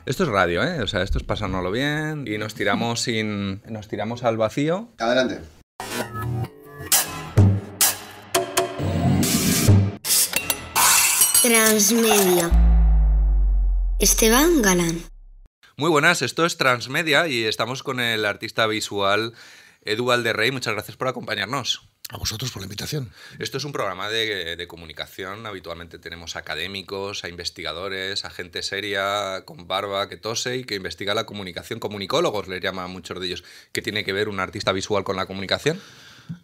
Esto es radio, ¿eh? O sea, esto es pasárnoslo bien y nos tiramos al vacío. Adelante. Transmedia. Esteban Galán. Muy buenas, esto es Transmedia y estamos con el artista visual Edu Valderrey. Muchas gracias por acompañarnos. A vosotros por la invitación. Esto es un programa de comunicación. Habitualmente tenemos académicos, a investigadores, a gente seria, con barba, que tose y que investiga la comunicación. Comunicólogos les llaman muchos de ellos. ¿Qué tiene que ver un artista visual con la comunicación?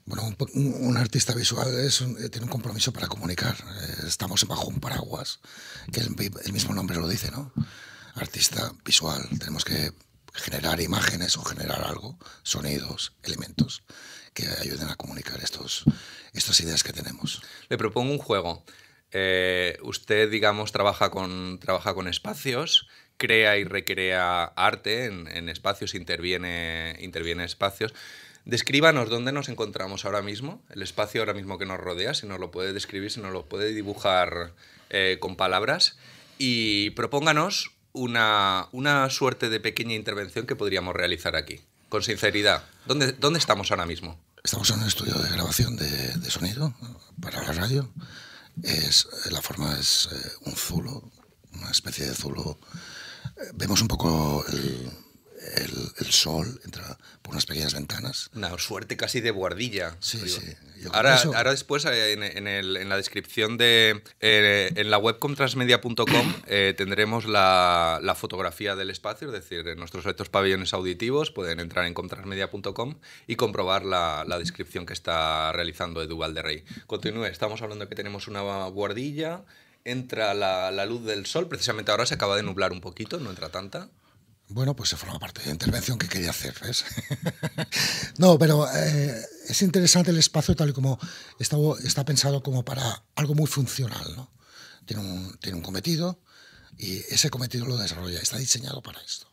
Bueno, un artista visual tiene un compromiso para comunicar. Estamos bajo un paraguas, que el mismo nombre lo dice, ¿no? Artista visual. Tenemos que generar imágenes o generar algo, sonidos, elementos que ayuden a comunicar estas ideas que tenemos. Le propongo un juego. Usted, digamos, trabaja con espacios, crea y recrea arte en espacios, interviene espacios. Descríbanos dónde nos encontramos ahora mismo, el espacio ahora mismo que nos rodea, si nos lo puede describir, si nos lo puede dibujar con palabras, y propónganos una suerte de pequeña intervención que podríamos realizar aquí. Con sinceridad, ¿dónde estamos ahora mismo? Estamos en un estudio de grabación de sonido para la radio. La forma es un zulo, una especie de zulo. Vemos un poco el sol, entra por unas pequeñas ventanas. Una suerte casi de buhardilla. Sí, sí. Ahora después en la descripción en la web comtransmedia.com tendremos la fotografía del espacio, es decir, en nuestros estos pabellones auditivos pueden entrar en comtransmedia.com y comprobar la descripción que está realizando Edu Valderrey. Continúe, estamos hablando de que tenemos una buhardilla, entra la luz del sol, precisamente ahora se acaba de nublar un poquito, no entra tanta. Bueno, pues se forma parte de la intervención que quería hacer, ¿ves? No, pero es interesante el espacio tal y como está pensado como para algo muy funcional, ¿no? Tiene un cometido y ese cometido lo desarrolla, está diseñado para esto.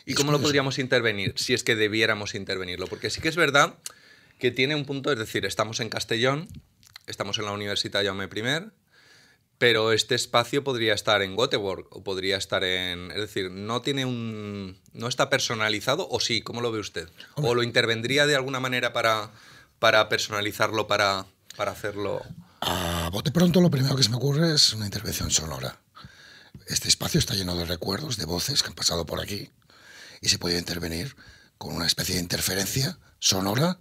¿Y cómo lo podríamos intervenir, si es que debiéramos intervenirlo? Porque sí que es verdad que tiene un punto, es decir, estamos en Castellón, estamos en la Universitat Jaume I, pero este espacio podría estar en Göteborg o podría estar en... Es decir, no está personalizado, o sí, ¿cómo lo ve usted? ¿O lo intervendría de alguna manera para personalizarlo, para hacerlo...? A bote pronto lo primero que se me ocurre es una intervención sonora. Este espacio está lleno de recuerdos, de voces que han pasado por aquí y se puede intervenir con una especie de interferencia sonora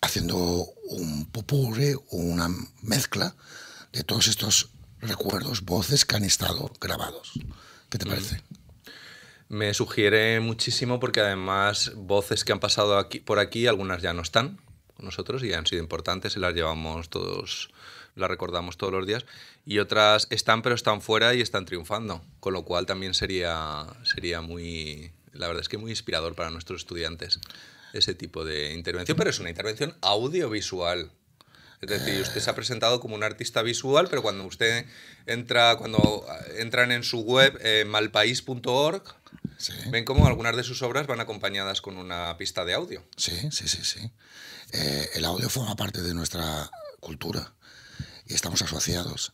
haciendo un popurrí o una mezcla de todos estos recuerdos, voces que han estado grabados. ¿Qué te parece? Me sugiere muchísimo porque además voces que han pasado por aquí, algunas ya no están con nosotros y han sido importantes y las llevamos todos, las recordamos todos los días, y otras están pero están fuera y están triunfando, con lo cual también sería muy, la verdad es que muy inspirador para nuestros estudiantes ese tipo de intervención, pero es una intervención audiovisual. Es decir, usted se ha presentado como un artista visual, pero cuando entran en su web, malpaís.org, Sí. ven cómo algunas de sus obras van acompañadas con una pista de audio. Sí. El audio forma parte de nuestra cultura y estamos asociados.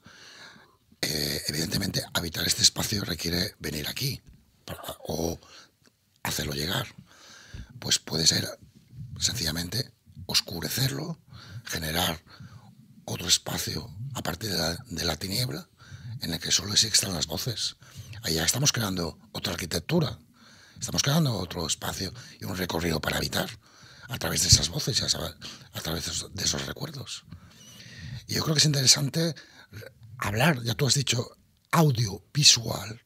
Evidentemente, habitar este espacio requiere venir aquí o hacerlo llegar. Pues puede ser sencillamente oscurecerlo, generar otro espacio aparte de la tiniebla en el que solo existan las voces. Allá estamos creando otra arquitectura, estamos creando otro espacio y un recorrido para habitar a través de esas voces, a través de esos recuerdos. Y yo creo que es interesante hablar, ya tú has dicho, audiovisual.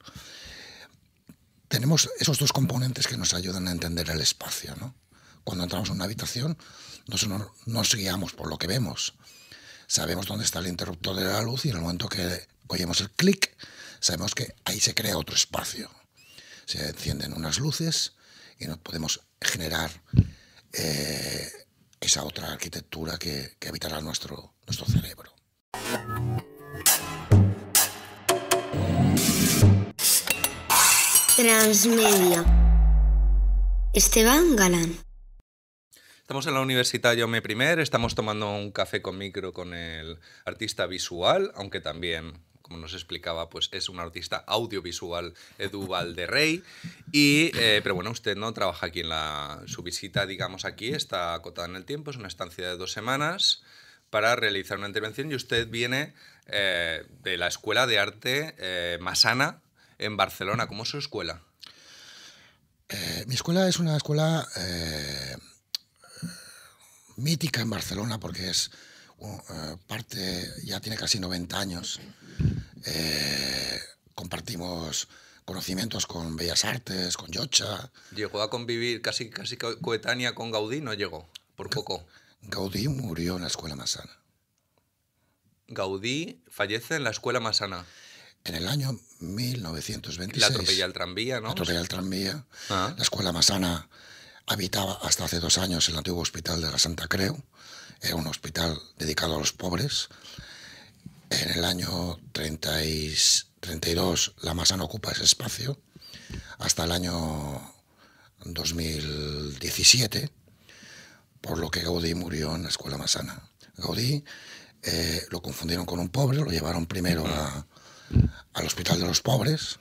Tenemos esos dos componentes que nos ayudan a entender el espacio, ¿no? Cuando entramos en una habitación, no nos guiamos por lo que vemos. Sabemos dónde está el interruptor de la luz y en el momento que oímos el clic, sabemos que ahí se crea otro espacio. Se encienden unas luces y nos podemos generar esa otra arquitectura que habitará nuestro cerebro. Transmedia. Esteban Galán. Estamos en la Universitat Jaume I, estamos tomando un café con micro con el artista visual, aunque también como nos explicaba, pues es un artista audiovisual, Edu Valderrey. Pero bueno, usted no trabaja aquí su visita, digamos, aquí está acotada en el tiempo, es una estancia de 2 semanas para realizar una intervención y usted viene de la Escuela de Arte Massana en Barcelona. ¿Cómo es su escuela? Mi escuela es una escuela mítica en Barcelona porque es ya tiene casi 90 años. Compartimos conocimientos con Bellas Artes, con Llotja. ¿Llegó a convivir casi coetánea con Gaudí? No llegó, por poco. Gaudí murió en la Escuela Massana. Gaudí fallece en la Escuela Massana. En el año 1926... La atropella el tranvía, ¿no? Atropella el tranvía. Ah. La Escuela Massana habitaba hasta hace 2 años el antiguo hospital de la Santa Creu. Era un hospital dedicado a los pobres. En el año 32 la Massana ocupa ese espacio hasta el año 2017, por lo que Gaudí murió en la Escuela Massana. Gaudí lo confundieron con un pobre, lo llevaron primero al Hospital de los Pobres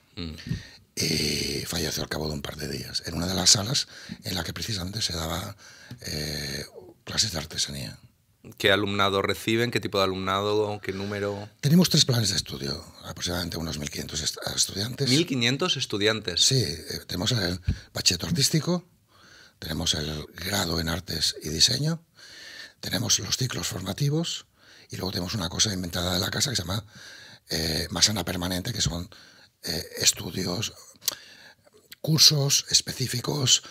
y falleció al cabo de un par de días, en una de las salas en la que precisamente se daba clases de artesanía. ¿Qué alumnado reciben? ¿Qué tipo de alumnado? ¿Qué número? Tenemos 3 planes de estudio, aproximadamente unos 1.500 estudiantes. ¿1.500 estudiantes? Sí, tenemos el bachillerato artístico, tenemos el grado en artes y diseño, tenemos los ciclos formativos y luego tenemos una cosa inventada de la casa que se llama Massana Permanente, que son estudios, cursos específicos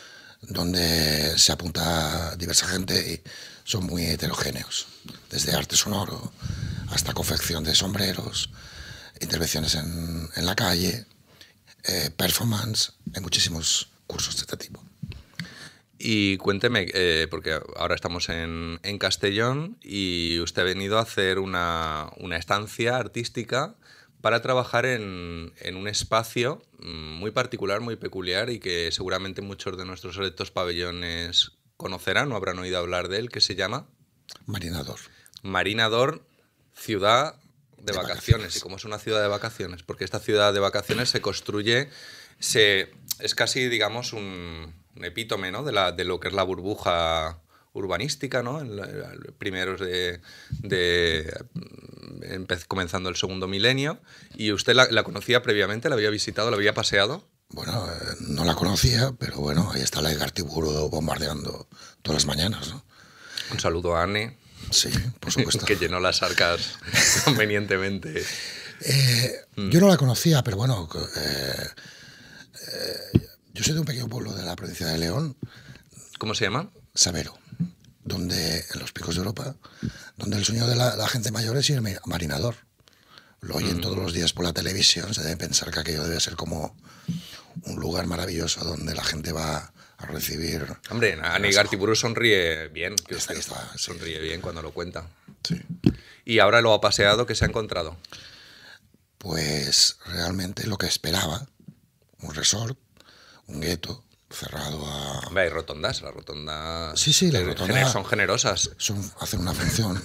donde se apunta diversa gente y son muy heterogéneos, desde arte sonoro hasta confección de sombreros, intervenciones en la calle, performance, hay muchísimos cursos de este tipo. Y cuénteme, porque ahora estamos en Castellón y usted ha venido a hacer una estancia artística para trabajar en un espacio muy particular, muy peculiar y que seguramente muchos de nuestros selectos pabellones conocerán o habrán oído hablar de él, que se llama Marinador. Marinador, ciudad de vacaciones. ¿Y cómo es una ciudad de vacaciones? Porque esta ciudad de vacaciones se construye, es casi, digamos, un epítome, ¿no?, de lo que es la burbuja urbanística, ¿no?, primeros comenzando el segundo milenio. ¿Y usted la conocía previamente? ¿La había visitado? ¿La había paseado? Bueno, no la conocía, pero bueno, ahí está la Edgar Tiburo bombardeando todas las mañanas, ¿no? Un saludo a Anne. Sí, por supuesto. Que llenó las arcas convenientemente. Yo no la conocía, pero bueno, yo soy de un pequeño pueblo de la provincia de León. ¿Cómo se llama? Sabero, donde en los picos de Europa, donde el sueño de la gente mayor es ir marinador. Lo oyen todos los días por la televisión, se debe pensar que aquello debe ser como un lugar maravilloso donde la gente va a recibir... Hombre, Anne Gartiburu sonríe bien, que está, sonríe bien cuando lo cuenta. Sí. ¿Y ahora lo ha paseado? ¿Qué se ha encontrado? Pues realmente lo que esperaba, un resort, un gueto cerrado a... Hombre, hay rotondas, las rotondas... Sí, las rotondas son generosas. Hacen una función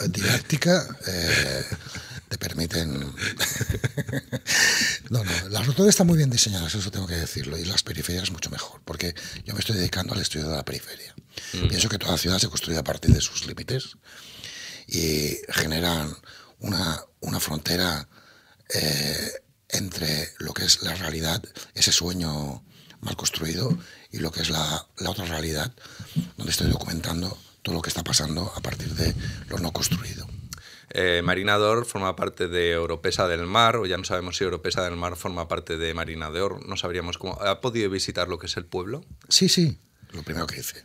didáctica, te permiten... No, las rotondas están muy bien diseñadas, eso tengo que decirlo, y las periferias mucho mejor, porque yo me estoy dedicando al estudio de la periferia. Pienso que toda ciudad se construye a partir de sus límites y generan una frontera entre lo que es la realidad, ese sueño mal construido, y lo que es la otra realidad, donde estoy documentando todo lo que está pasando a partir de lo no construido. Marinador forma parte de Oropesa del Mar, o ya no sabemos si Oropesa del Mar forma parte de Marinador, no sabríamos cómo. ¿Ha podido visitar lo que es el pueblo? Sí, lo primero que hice.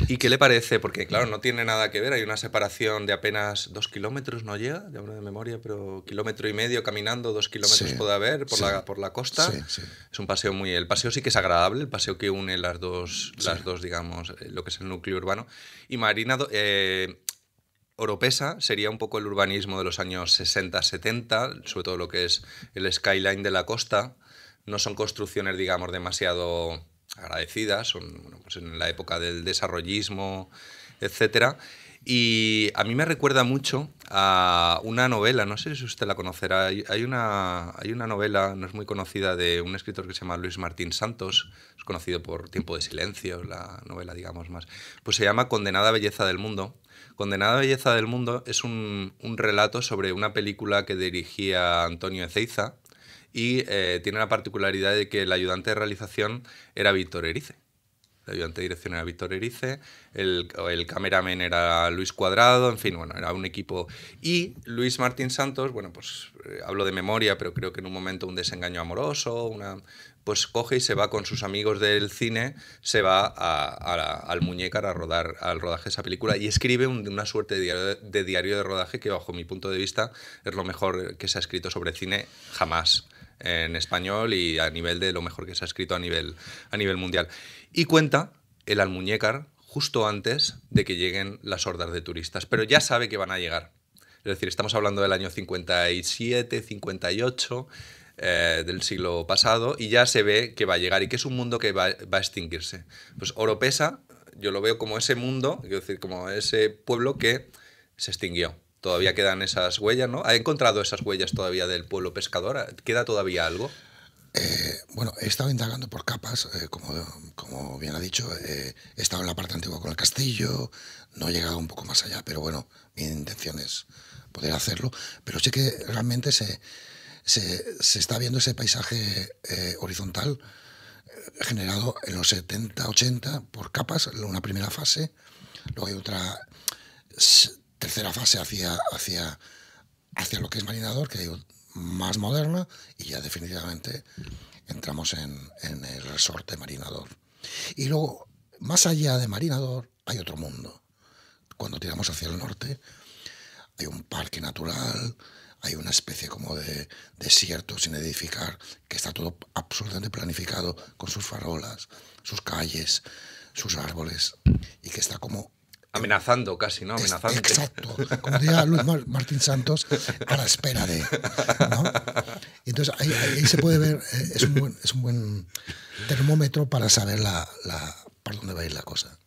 ¿Y qué le parece? Porque, claro, no tiene nada que ver. Hay una separación de apenas 2 kilómetros, no llega, de hablo de memoria, pero 1,5 kilómetros caminando, 2 kilómetros puede haber por la costa. Sí. Es un paseo el paseo sí que es agradable, el paseo que une las dos, digamos, lo que es el núcleo urbano. Y Oropesa sería un poco el urbanismo de los años 60-70, sobre todo lo que es el skyline de la costa. No son construcciones, digamos, demasiado agradecidas, son pues en la época del desarrollismo, etcétera. Y a mí me recuerda mucho a una novela, no sé si usted la conocerá, hay una novela, no es muy conocida, de un escritor que se llama Luis Martín Santos, es conocido por Tiempo de Silencio, la novela, digamos, más. Pues se llama Condenada Belleza del Mundo. Condenada Belleza del Mundo es un relato sobre una película que dirigía Antonio Ezeiza y tiene la particularidad de que el ayudante de realización era Víctor Erice. El ayudante de dirección era Víctor Erice, el cameraman era Luis Cuadrado, en fin, bueno, era un equipo. Y Luis Martín Santos, bueno, pues hablo de memoria, pero creo que en un momento un desengaño amoroso, pues coge y se va con sus amigos del cine, se va al Muñécar al rodaje de esa película y escribe una suerte de diario de rodaje que, bajo mi punto de vista, es lo mejor que se ha escrito sobre cine jamás en español y a nivel de lo mejor que se ha escrito a nivel mundial. Y cuenta el Almuñécar justo antes de que lleguen las hordas de turistas, pero ya sabe que van a llegar. Es decir, estamos hablando del año 57, 58, del siglo pasado, y ya se ve que va a llegar y que es un mundo que va a extinguirse. Pues Oropesa, yo lo veo como ese mundo, quiero decir, como ese pueblo que se extinguió. Todavía quedan esas huellas, ¿no? ¿Ha encontrado esas huellas todavía del pueblo pescador? ¿Queda todavía algo? Bueno, he estado indagando por capas, como bien ha dicho, he estado en la parte antigua con el castillo, no he llegado un poco más allá, pero bueno, mi intención es poder hacerlo, pero sé que realmente se está viendo ese paisaje horizontal generado en los 70, 80 por capas, una primera fase, luego hay otra tercera fase hacia lo que es Marinador, que digo, más moderna, y ya definitivamente entramos en el resorte Marinador. Y luego, más allá de Marinador, hay otro mundo. Cuando tiramos hacia el norte, hay un parque natural, hay una especie como de desierto sin edificar, que está todo absolutamente planificado, con sus farolas, sus calles, sus árboles, y que está como amenazando casi, ¿no? Amenazante. Exacto, como diría Luis Martín Santos, a la espera de, ¿no? Y entonces ahí se puede ver, es un buen termómetro para saber por dónde va a ir la cosa.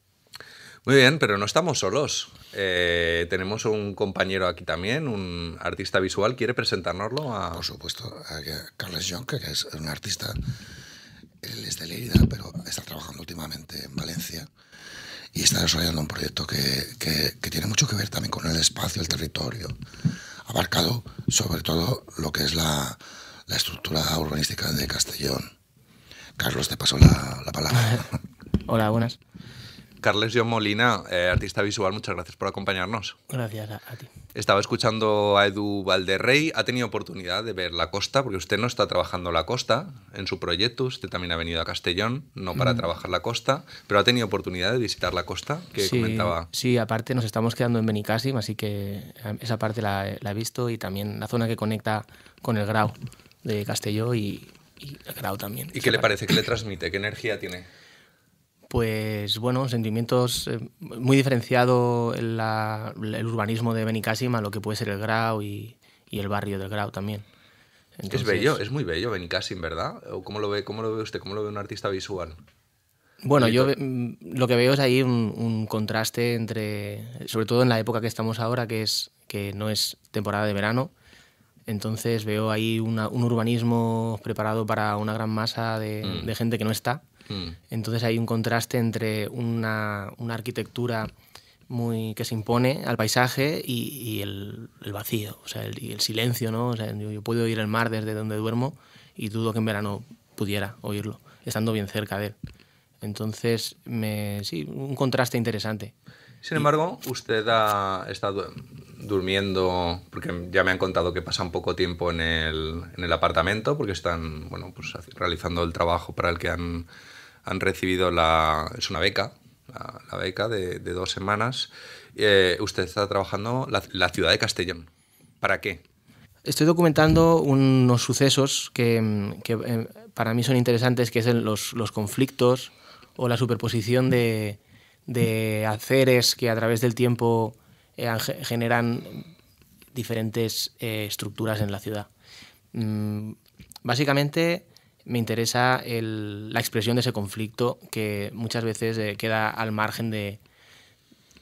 Muy bien, pero no estamos solos. Tenemos un compañero aquí también, un artista visual. ¿Quiere presentárnoslo? Por supuesto, Carles Jonque, que es un artista, él es de Lérida, pero está trabajando últimamente en Valencia. Y está desarrollando un proyecto que tiene mucho que ver también con el espacio, el territorio, abarcado sobre todo lo que es la estructura urbanística de Castellón. Carlos, te paso la palabra. Hola, buenas. Carles John Molina, artista visual, muchas gracias por acompañarnos. Gracias a ti. Estaba escuchando a Edu Valderrey. ¿Ha tenido oportunidad de ver la costa? Porque usted no está trabajando la costa en su proyecto. Usted también ha venido a Castellón, no para trabajar la costa, pero ha tenido oportunidad de visitar la costa, que sí, comentaba. Sí, aparte nos estamos quedando en Benicàssim, así que esa parte la he visto, y también la zona que conecta con el Grau de Castelló y el Grau también. ¿Y qué le parece? ¿Qué le transmite? ¿Qué energía tiene? Pues bueno, sentimientos muy diferenciado el urbanismo de Benicàssim a lo que puede ser el Grau y el barrio del Grau también. Entonces, es bello, es muy bello Benicàssim, ¿verdad? ¿O cómo lo ve usted? ¿Cómo lo ve un artista visual? Bueno, yo lo que veo es ahí un contraste entre, sobre todo en la época que estamos ahora, que no es temporada de verano. Entonces veo ahí un urbanismo preparado para una gran masa de gente que no está. Entonces hay un contraste entre una arquitectura que se impone al paisaje y el vacío, o sea, el silencio, ¿no? O sea, yo puedo oír el mar desde donde duermo y dudo que en verano pudiera oírlo, estando bien cerca de él. Entonces, sí, un contraste interesante. Sin embargo, usted ha estado durmiendo, porque ya me han contado que pasa un poco tiempo en el apartamento, porque están, bueno, pues realizando el trabajo para el que han recibido es una beca, la beca de 2 semanas. Usted está trabajando la ciudad de Castellón. ¿Para qué? Estoy documentando unos sucesos que para mí son interesantes, que son los conflictos o la superposición de haceres que a través del tiempo generan diferentes estructuras en la ciudad. Básicamente me interesa la expresión de ese conflicto, que muchas veces queda al margen de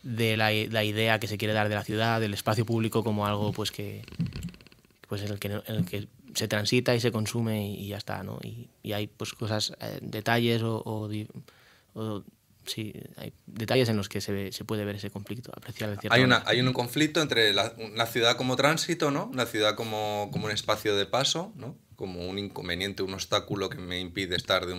la idea que se quiere dar de la ciudad, del espacio público como algo pues en el que se transita y se consume y ya está, ¿no? Y hay pues cosas, detalles sí, hay detalles en los que se puede ver ese conflicto, apreciar de cierta manera. Hay un conflicto entre la ciudad como tránsito, ¿no? La ciudad como un espacio de paso, ¿no? Como un inconveniente, un obstáculo que me impide estar de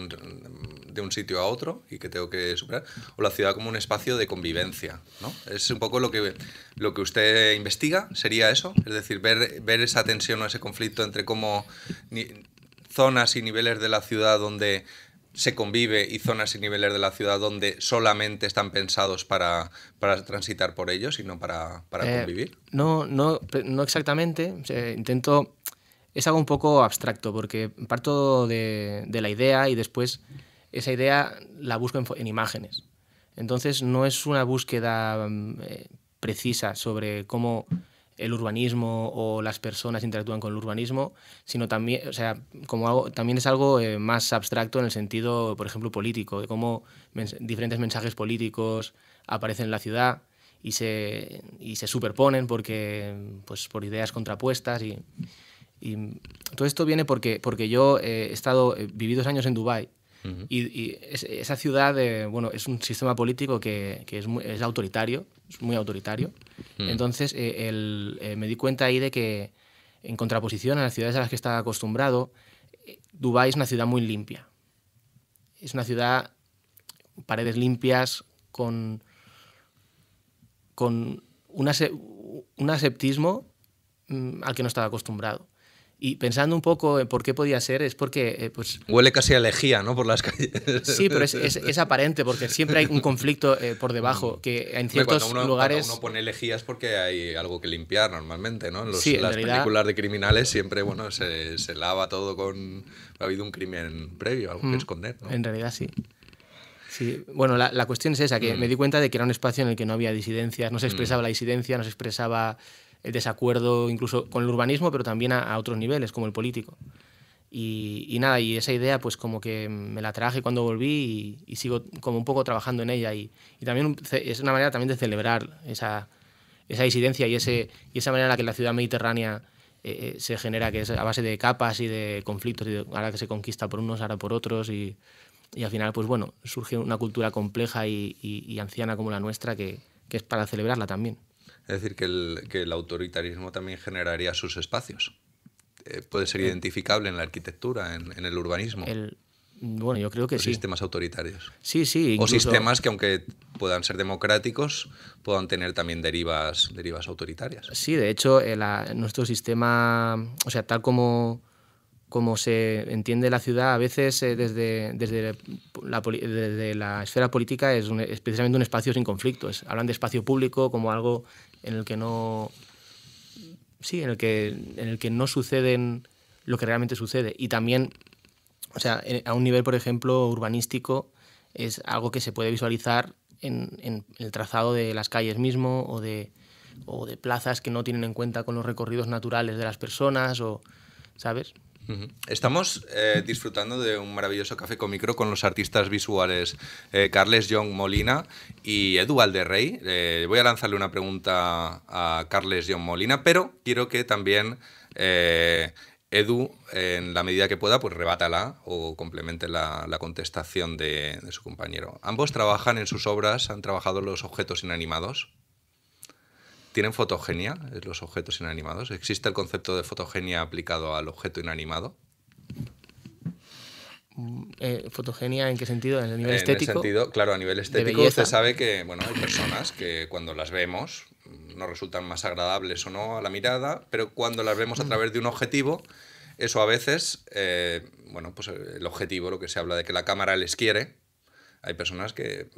un sitio a otro y que tengo que superar, o la ciudad como un espacio de convivencia, ¿no? Es un poco lo que usted investiga, ¿sería eso? Es decir, ver esa tensión o ese conflicto entre zonas y niveles de la ciudad donde se convive y zonas y niveles de la ciudad donde solamente están pensados para transitar por ellos y no para convivir. No exactamente. Intento... Es algo un poco abstracto porque parto de la idea y después esa idea la busco en imágenes. Entonces no es una búsqueda precisa sobre cómo el urbanismo o las personas interactúan con el urbanismo, sino también, o sea, también es algo más abstracto en el sentido, por ejemplo, político, de cómo diferentes mensajes políticos aparecen en la ciudad y se superponen pues, por ideas contrapuestas y todo esto viene porque yo he viví 2 años en Dubái. Uh-huh. Y esa ciudad, es un sistema político que es autoritario, es muy autoritario. Uh-huh. Entonces me di cuenta ahí de que, en contraposición a las ciudades a las que estaba acostumbrado, Dubái es una ciudad muy limpia. Es una ciudad, paredes limpias, con un aseptismo al que no estaba acostumbrado. Y pensando un poco en por qué podía ser, es porque... huele casi a lejía, ¿no? Por las calles. Sí, pero es aparente, porque siempre hay un conflicto por debajo, que en ciertos lugares... Cuando uno pone lejía es porque hay algo que limpiar normalmente, ¿no? En las realidad... películas de criminales siempre, se lava todo con... Ha habido un crimen previo, algo que esconder, ¿no? En realidad sí. Sí. Bueno, la cuestión es esa, que me di cuenta de que era un espacio en el que no había disidencias, no se expresaba la disidencia, no se expresaba el desacuerdo incluso con el urbanismo, pero también a otros niveles, como el político. Y nada, y esa idea pues como que me la traje cuando volví y sigo como un poco trabajando en ella. Y también es una manera también de celebrar esa disidencia y esa manera en la que la ciudad mediterránea se genera, que es a base de capas y de conflictos, y ahora que se conquista por unos, ahora por otros, y al final pues bueno, surge una cultura compleja y anciana como la nuestra que es para celebrarla también. Es decir, que el autoritarismo también generaría sus espacios. Puede ser identificable en la arquitectura, en el urbanismo. Bueno, yo creo que sí. Sistemas autoritarios. Sí, sí. Incluso... O sistemas que, aunque puedan ser democráticos, puedan tener también derivas autoritarias. Sí, de hecho, nuestro sistema, o sea, tal como se entiende la ciudad, a veces desde la esfera política es precisamente un espacio sin conflictos. Hablan de espacio público como algo en el que no... Sí, en el que no suceden lo que realmente sucede. Y también, o sea, a un nivel, por ejemplo, urbanístico, es algo que se puede visualizar en el trazado de las calles mismo o de plazas que no tienen en cuenta con los recorridos naturales de las personas, ¿sabes? Estamos disfrutando de un maravilloso café con micro con los artistas visuales Carles Jon Molina y Edu Valderrey. Voy a lanzarle una pregunta a Carles Jon Molina, pero quiero que también Edu, en la medida que pueda, pues rebátala o complemente la contestación de su compañero. Ambos trabajan en sus obras, han trabajado los objetos inanimados. ¿Tienen fotogenia los objetos inanimados? ¿Existe el concepto de fotogenia aplicado al objeto inanimado? ¿Fotogenia en qué sentido? ¿En el nivel estético? En el sentido, claro, a nivel estético usted sabe que hay personas que cuando las vemos nos resultan más agradables o no a la mirada, pero cuando las vemos a través de un objetivo, eso a veces, pues el objetivo, lo que se habla de que la cámara les quiere. Hay personas que,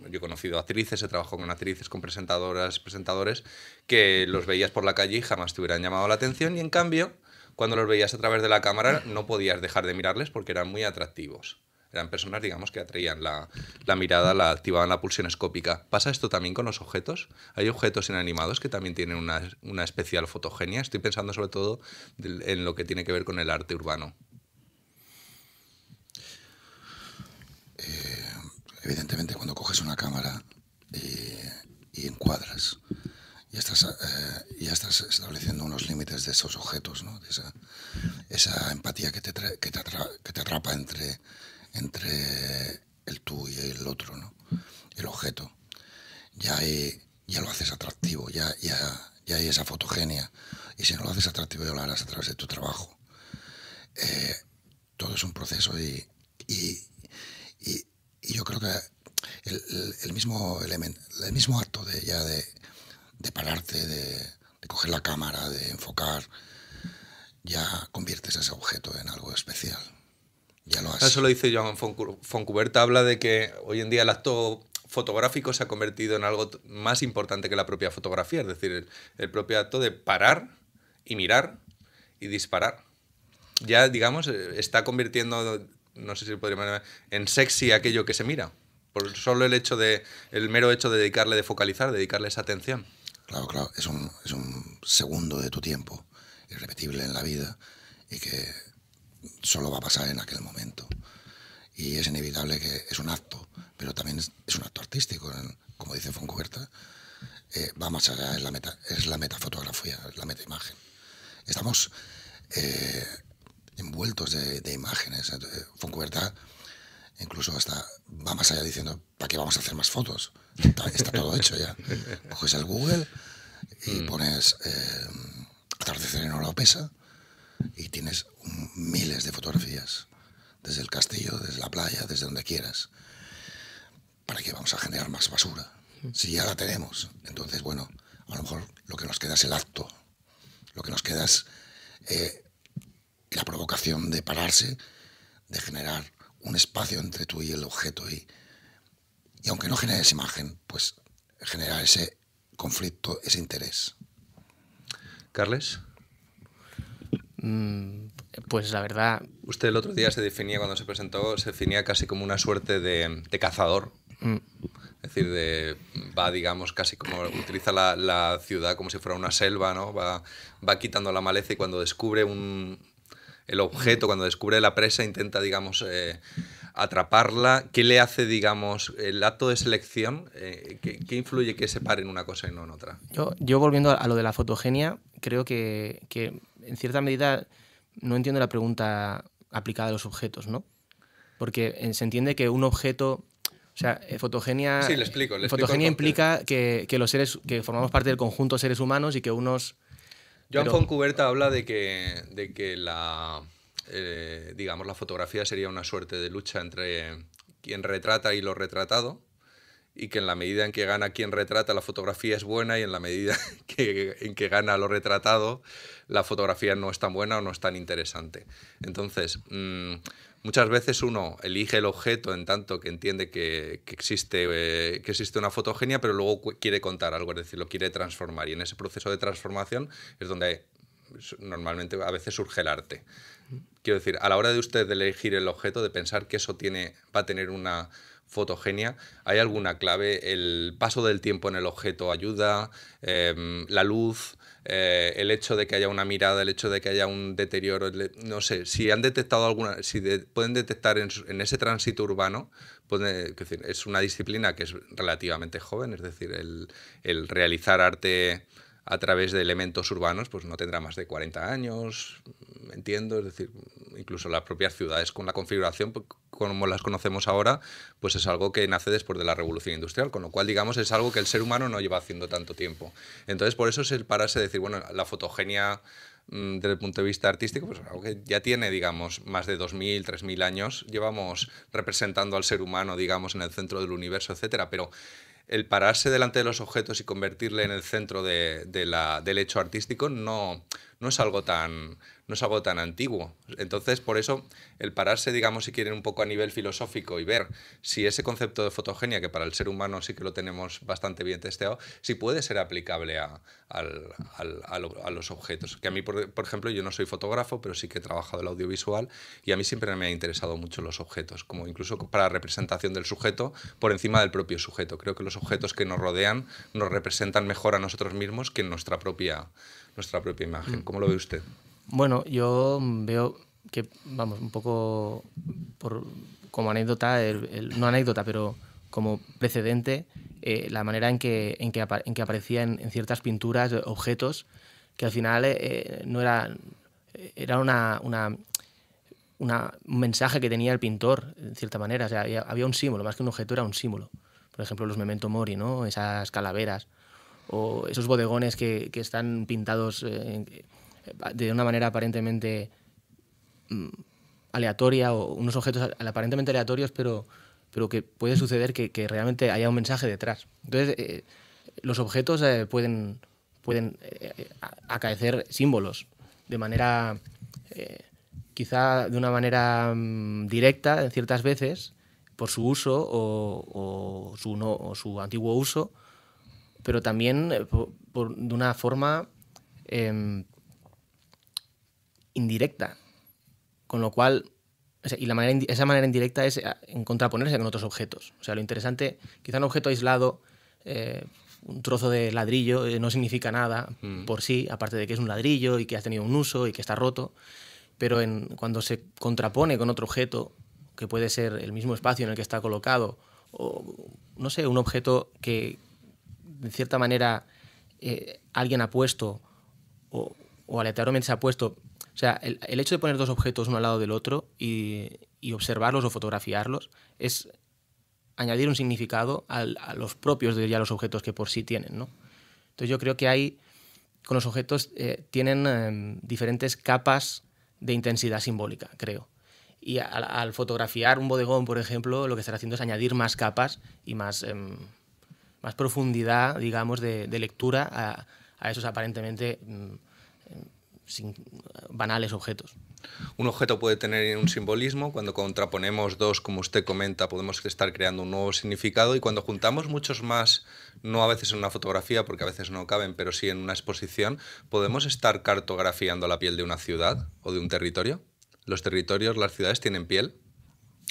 yo he conocido actrices, he trabajado con actrices, con presentadores, que los veías por la calle y jamás te hubieran llamado la atención, y en cambio, cuando los veías a través de la cámara, no podías dejar de mirarles porque eran muy atractivos. Eran personas, digamos, que atraían la mirada, activaban la pulsión escópica. ¿Pasa esto también con los objetos? ¿Hay objetos inanimados que también tienen una especial fotogenia? Estoy pensando sobre todo en lo que tiene que ver con el arte urbano. Evidentemente, cuando coges una cámara y y encuadras. Ya estás estableciendo unos límites de esos objetos, ¿no? De esa empatía que te atrapa entre el tú y el otro, ¿no? El objeto. Ya lo haces atractivo, ya hay esa fotogenia. Y si no lo haces atractivo, ya lo harás a través de tu trabajo. Todo es un proceso y yo creo que el mismo acto de pararte, de coger la cámara, de enfocar, ya conviertes ese objeto en algo especial. Ya lo has... Eso lo dice Joan Fontcuberta, habla de que hoy en día el acto fotográfico se ha convertido en algo más importante que la propia fotografía, es decir, el propio acto de parar y mirar y disparar. Ya, digamos, está convirtiendo, no sé si podríamos llamar, en sexy aquello que se mira, por solo el mero hecho de focalizar, dedicarle esa atención. Claro, es un segundo de tu tiempo, irrepetible en la vida, y que solo va a pasar en aquel momento. Y es inevitable que es un acto, pero también es un acto artístico, como dice Fontcuberta, va más allá, es la metafotografía, es la metaimagen. Estamos envueltos de imágenes. Fontcuberta incluso hasta va más allá diciendo, ¿para qué vamos a hacer más fotos? Está todo hecho ya. Coges el Google y pones atardecer en Oropesa y tienes miles de fotografías, desde el castillo, desde la playa, desde donde quieras. ¿Para qué vamos a generar más basura? Si ya la tenemos. Entonces, bueno, a lo mejor lo que nos queda es el acto, lo que nos queda es la provocación de pararse, de generar un espacio entre tú y el objeto y aunque no generes imagen, pues generar ese conflicto, ese interés. ¿Carles? Pues la verdad... Usted el otro día cuando se presentó, se definía casi como una suerte de cazador. Es decir, va, digamos, casi como utiliza la ciudad como si fuera una selva, ¿no? Va quitando la maleza y cuando descubre el objeto, cuando descubre la presa, intenta, digamos, atraparla. ¿Qué le hace, digamos, el acto de selección? ¿Qué influye que se pare en una cosa y no en otra? Yo volviendo a lo de la fotogenia, creo que en cierta medida no entiendo la pregunta aplicada a los objetos, ¿no? Porque se entiende que un objeto... O sea, fotogenia... Sí, le explico fotogenia implica que los seres... que formamos parte del conjunto de seres humanos y que unos... Joan Fontcuberta habla de que digamos, la fotografía sería una suerte de lucha entre quien retrata y lo retratado, y que en la medida en que gana quien retrata, la fotografía es buena, y en la medida en que gana lo retratado, la fotografía no es tan buena o no es tan interesante. Entonces, muchas veces uno elige el objeto en tanto que entiende que existe una fotogenia, pero luego quiere contar algo, es decir, lo quiere transformar. Y en ese proceso de transformación es donde normalmente a veces surge el arte. Quiero decir, a la hora de usted de elegir el objeto, de pensar que eso va a tener una fotogenia, ¿hay alguna clave? ¿El paso del tiempo en el objeto ayuda? ¿La luz? El hecho de que haya una mirada, el hecho de que haya un deterioro, no sé, si han detectado pueden detectar en ese tránsito urbano, es decir, es una disciplina que es relativamente joven, es decir, el realizar arte a través de elementos urbanos, pues no tendrá más de 40 años, entiendo, es decir, incluso las propias ciudades con la configuración como las conocemos ahora, pues es algo que nace después de la Revolución Industrial, con lo cual, digamos, es algo que el ser humano no lleva haciendo tanto tiempo. Entonces, por eso es el pararse de decir, bueno, la fotogenia desde el punto de vista artístico, pues algo que ya tiene, digamos, más de 2.000, 3.000 años, llevamos representando al ser humano, digamos, en el centro del universo, etcétera, pero el pararse delante de los objetos y convertirle en el centro del hecho artístico no es algo tan antiguo. Entonces, por eso, el pararse, digamos, si quieren, un poco a nivel filosófico y ver si ese concepto de fotogenia, que para el ser humano sí que lo tenemos bastante bien testeado, si puede ser aplicable a los objetos. Que a mí, por ejemplo, yo no soy fotógrafo, pero sí que he trabajado el audiovisual y a mí siempre me ha interesado mucho los objetos, como incluso para la representación del sujeto por encima del propio sujeto. Creo que los objetos que nos rodean nos representan mejor a nosotros mismos que en nuestra propia imagen. ¿Cómo lo ve usted? Bueno, yo veo que, vamos, un poco como anécdota, no anécdota, pero como precedente, la manera en que aparecían en ciertas pinturas objetos que al final no era un mensaje que tenía el pintor, en cierta manera. O sea, había un símbolo, más que un objeto era un símbolo. Por ejemplo, los memento mori, ¿no? Esas calaveras o esos bodegones que están pintados de una manera aparentemente aleatoria, o unos objetos aparentemente aleatorios, pero que puede suceder que realmente haya un mensaje detrás. Entonces, los objetos pueden acaecer símbolos de manera, quizá de una manera directa, ciertas veces, por su uso o su antiguo uso, pero también de una forma indirecta, con lo cual, y esa manera indirecta es en contraponerse con otros objetos. O sea, lo interesante, quizá un objeto aislado, un trozo de ladrillo, no significa nada por sí, aparte de que es un ladrillo y que ha tenido un uso y que está roto, pero cuando se contrapone con otro objeto, que puede ser el mismo espacio en el que está colocado, o no sé, un objeto que de cierta manera alguien ha puesto o aleatoriamente se ha puesto. O sea, el hecho de poner dos objetos uno al lado del otro y observarlos o fotografiarlos es añadir un significado a los propios de ya los objetos que por sí tienen, ¿no? Entonces yo creo que con los objetos tienen diferentes capas de intensidad simbólica, creo. Y al fotografiar un bodegón, por ejemplo, lo que estará haciendo es añadir más capas y más profundidad, digamos, de lectura a esos aparentemente banales objetos. Un objeto puede tener un simbolismo, cuando contraponemos dos, como usted comenta, podemos estar creando un nuevo significado, y cuando juntamos muchos más, no a veces en una fotografía, porque a veces no caben, pero sí en una exposición, podemos estar cartografiando la piel de una ciudad o de un territorio. ¿Los territorios, las ciudades tienen piel?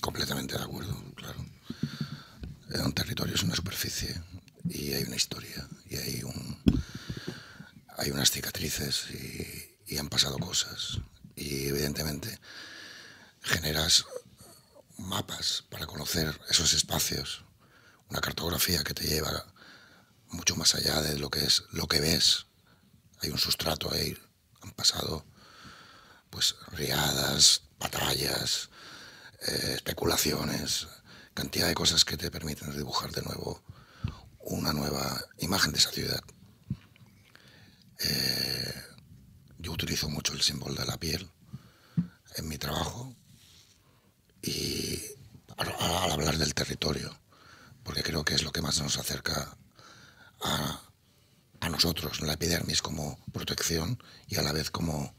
Completamente de acuerdo, claro. Un territorio es una superficie y hay una historia y hay unas cicatrices y han pasado cosas, y evidentemente generas mapas para conocer esos espacios, una cartografía que te lleva mucho más allá de lo que es lo que ves. Hay un sustrato ahí, han pasado pues riadas, batallas, especulaciones, cantidad de cosas que te permiten dibujar de nuevo una nueva imagen de esa ciudad. Yo utilizo mucho el símbolo de la piel en mi trabajo y al hablar del territorio, porque creo que es lo que más nos acerca a nosotros, la epidermis como protección y a la vez como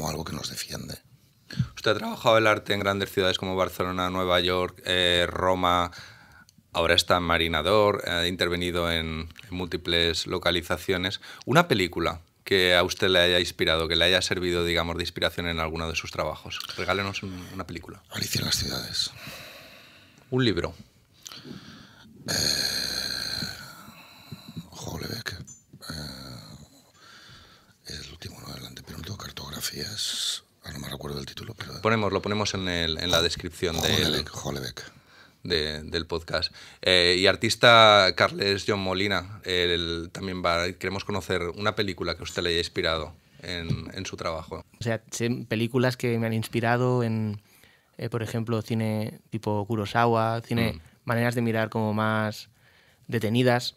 algo que nos defiende. Usted ha trabajado el arte en grandes ciudades como Barcelona, Nueva York, Roma, ahora está en Marinador, ha intervenido en múltiples localizaciones. Una película que a usted le haya inspirado, que le haya servido, digamos, de inspiración en alguno de sus trabajos. Regálenos una película. Alicia en las ciudades. Un libro. Hollebeck. Es el último, no adelante, pero no tengo cartografías. No me recuerdo el título, pero... Lo ponemos en la descripción Hollebeck. Del podcast. Y artista Carles John Molina, también queremos conocer una película que a usted le haya inspirado en su trabajo. O sea, películas que me han inspirado en, por ejemplo, cine tipo Kurosawa, maneras de mirar como más detenidas.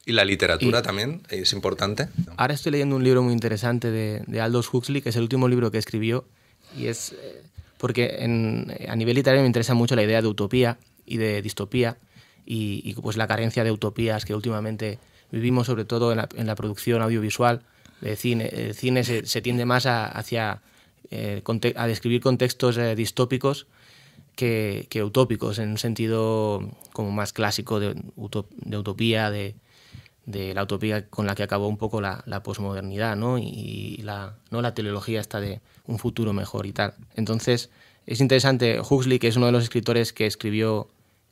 ¿Y la literatura también es importante? Ahora estoy leyendo un libro muy interesante de Aldous Huxley, que es el último libro que escribió, y es... porque a nivel literario me interesa mucho la idea de utopía y de distopía y pues la carencia de utopías que últimamente vivimos, sobre todo en la producción audiovisual de cine. El cine se tiende más a describir contextos distópicos que utópicos, en un sentido como más clásico de utopía, de la utopía con la que acabó un poco la posmodernidad, ¿no? Y la teleología esta de un futuro mejor y tal. Entonces, es interesante. Huxley, que es uno de los escritores que escribió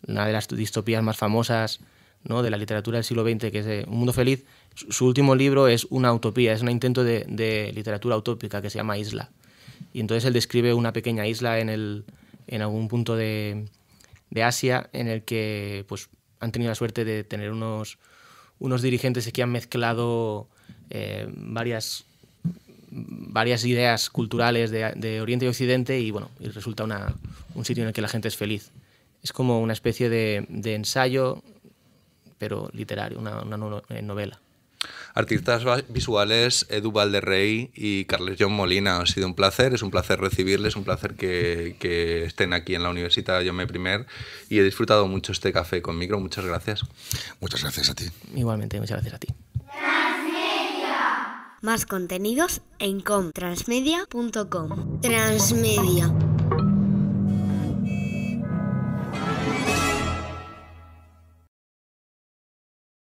una de las distopías más famosas, ¿no?, de la literatura del siglo XX, que es Un mundo feliz, su último libro es una utopía, es un intento de literatura utópica que se llama Isla. Y entonces él describe una pequeña isla en algún punto de Asia en el que pues han tenido la suerte de tener unos dirigentes que han mezclado varias ideas culturales de Oriente y Occidente y resulta un sitio en el que la gente es feliz. Es como una especie de ensayo, pero literario, una novela. Artistas visuales, Edu Valderrey y Carles John Molina, ha sido un placer, es un placer recibirles, un placer que estén aquí en la Universitat Jaume I y he disfrutado mucho este café con micro, muchas gracias. Muchas gracias a ti. Igualmente, muchas gracias a ti. Más contenidos en comtransmedia.com. Transmedia.